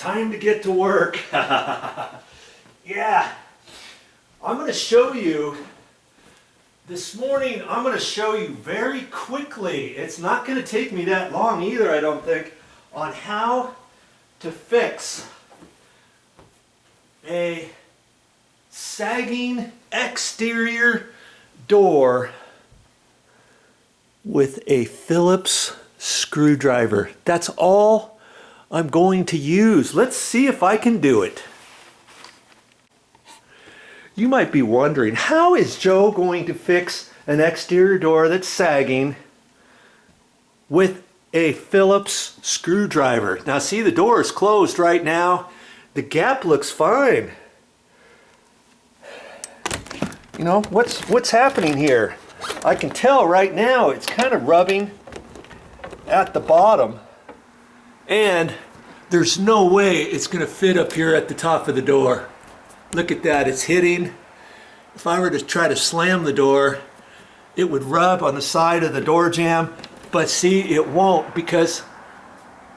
time to get to work. Yeah, I'm going to show you, this morning I'm going to show you very quickly, it's not going to take me that long either I don't think, on how to fix a sagging exterior door with a Phillips screwdriver. That's all I'm going to use. Let's see if I can do it. You might be wondering, how is Joe going to fix an exterior door that's sagging with a Phillips screwdriver? Now see, the door is closed right now. The gap looks fine. You know, what's happening here? I can tell right now it's kind of rubbing at the bottom, and there's no way it's going to fit up here at the top of the door. Look at that, it's hitting. If I were to try to slam the door, it would rub on the side of the door jamb, but see, it won't because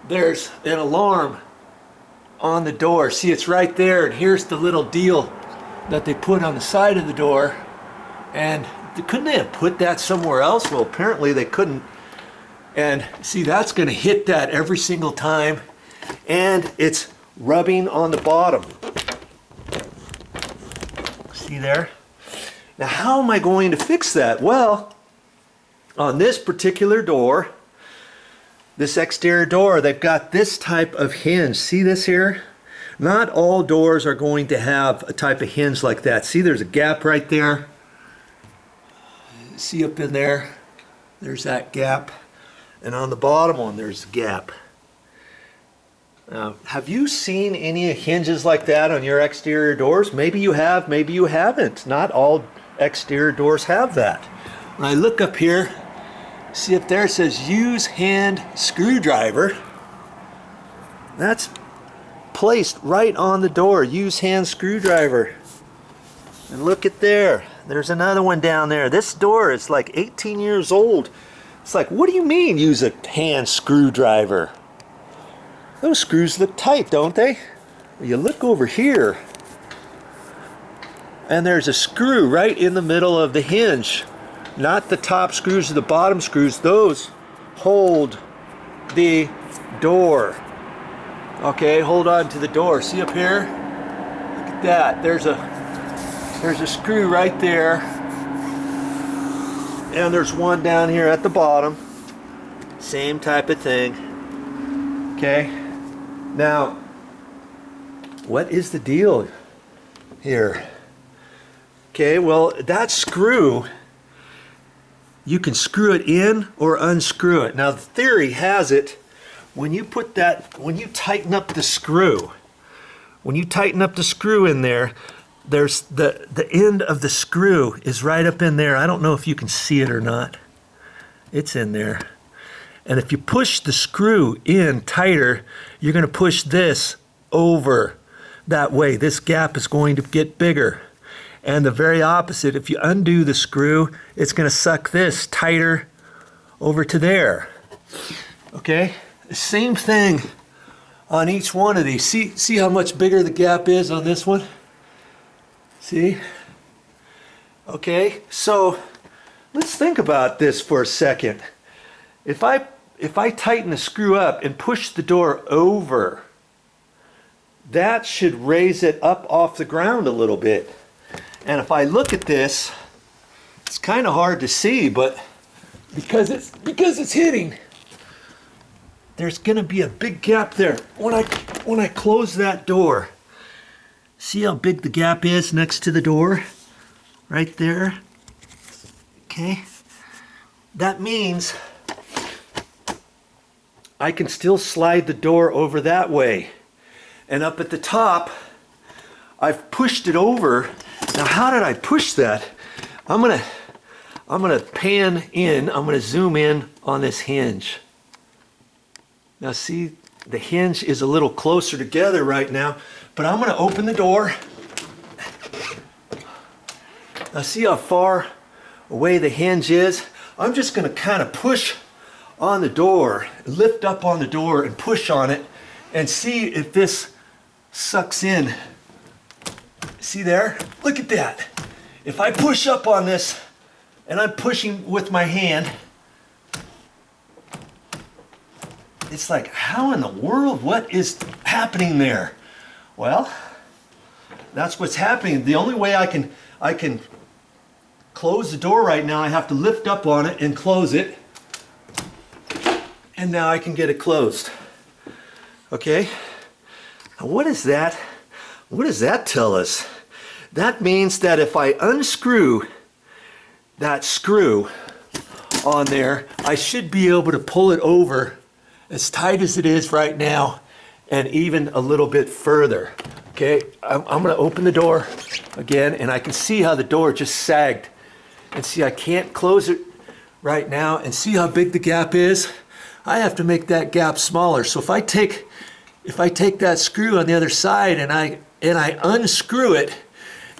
there's an alarm on the door. See, it's right there, and here's the little deal that they put on the side of the door. And couldn't they have put that somewhere else? Well, apparently they couldn't. And see, that's going to hit that every single time, and it's rubbing on the bottom. See there? Now, how am I going to fix that? Well, on this particular door, this exterior door, they've got this type of hinge. See this here? Not all doors are going to have a type of hinge like that. See, there's a gap right there. See up in there? There's that gap. And on the bottom one, there's a gap. Now, have you seen any hinges like that on your exterior doors? Maybe you have, maybe you haven't. Not all exterior doors have that. When I look up here, see up there it says use hand screwdriver. That's placed right on the door, use hand screwdriver. And look at there, there's another one down there. This door is like 18 years old. It's like, what do you mean use a hand screwdriver? Those screws look tight, don't they? Well, you look over here, and there's a screw right in the middle of the hinge. Not the top screws or the bottom screws. Those hold the door. Okay, hold on to the door. See up here? Look at that. There's a screw right there. And there's one down here at the bottom. Same type of thing. Okay. Now, what is the deal here? Okay, well, that screw, you can screw it in or unscrew it. Now, the theory has it, when you tighten up the screw, in there, there's the end of the screw is right up in there. I don't know if you can see it or not. It's in there. And if you push the screw in tighter, you're going to push this over that way. This gap is going to get bigger. And the very opposite, if you undo the screw, it's going to suck this tighter over to there. Okay? The same thing on each one of these. See how much bigger the gap is on this one? See? Okay, so let's think about this for a second. If I tighten the screw up and push the door over, that should raise it up off the ground a little bit. And if I look at this, it's kind of hard to see, but because it's hitting, there's going to be a big gap there. When I close that door, see how big the gap is next to the door? Right there. Okay. That means I can still slide the door over that way. And up at the top, I've pushed it over. Now, how did I push that? I'm gonna pan in. I'm gonna zoom in on this hinge. Now, see, the hinge is a little closer together right now, but I'm gonna open the door. Now, see how far away the hinge is? I'm just gonna kind of push on the door, lift up on the door and push on it and see if this sucks in. See there? Look at that. If I push up on this, and I'm pushing with my hand, it's like, how in the world, what is happening there? Well, that's what's happening. The only way I can close the door right now, I have to lift up on it and close it. And now I can get it closed. Okay? Now what is that? What does that tell us? That means that if I unscrew that screw on there, I should be able to pull it over as tight as it is right now and even a little bit further. Okay, I'm gonna open the door again, and I can see how the door just sagged. And see, I can't close it right now, and see how big the gap is? I have to make that gap smaller. So if I take that screw on the other side and I unscrew it,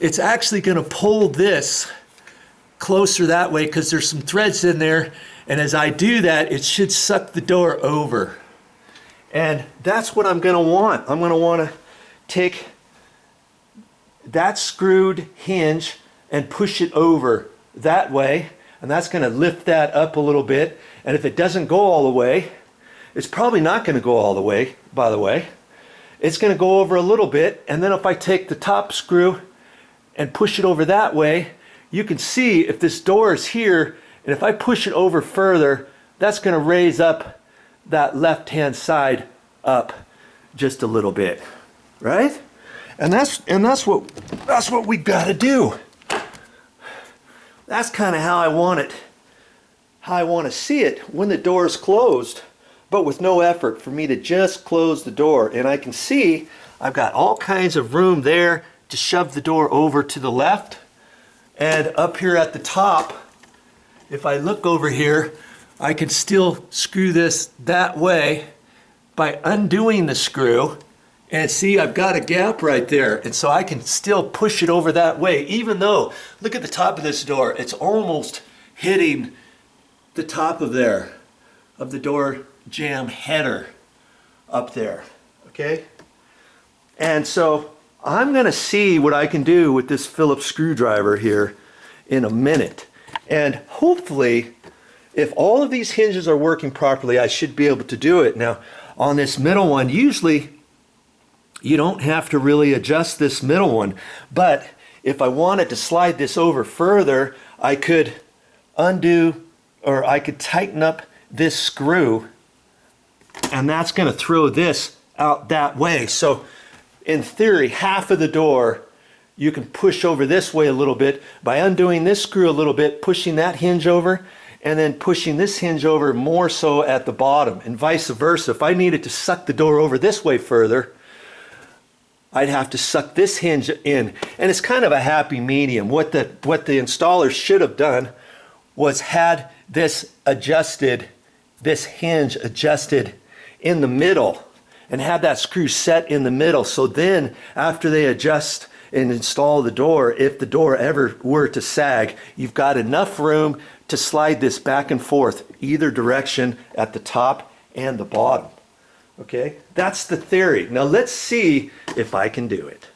it's actually gonna pull this closer that way because there's some threads in there, and as I do that, it should suck the door over. And that's what I'm gonna want. I'm gonna wanna take that screwed hinge and push it over that way, and that's gonna lift that up a little bit. And if it doesn't go all the way, it's probably not gonna go all the way, by the way. It's gonna go over a little bit, and then if I take the top screw and push it over that way, you can see if this door is here, and if I push it over further, that's gonna raise up that left-hand side up just a little bit, right? And that's what we gotta do. That's kind of how I want it, how I want to see it when the door is closed, but with no effort for me to just close the door. And I can see I've got all kinds of room there to shove the door over to the left. And up here at the top, if I look over here, I can still screw this that way by undoing the screw. And see, I've got a gap right there. And so I can still push it over that way, even though, look at the top of this door. It's almost hitting the top of the door jamb header up there, okay? And so I'm gonna see what I can do with this Phillips screwdriver here in a minute. And hopefully, if all of these hinges are working properly, I should be able to do it. Now, on this middle one, usually you don't have to really adjust this middle one, but if I wanted to slide this over further, I could undo, or I could tighten up this screw, and that's gonna throw this out that way. So in theory, half of the door you can push over this way a little bit by undoing this screw a little bit, pushing that hinge over, and then pushing this hinge over more so at the bottom, and vice versa. If I needed to suck the door over this way further, I'd have to suck this hinge in. And it's kind of a happy medium. What the installer should have done was had this adjusted, this hinge adjusted in the middle, and have that screw set in the middle. So then after they adjust and install the door, if the door ever were to sag, you've got enough room to slide this back and forth either direction at the top and the bottom. Okay, that's the theory. Now let's see if I can do it.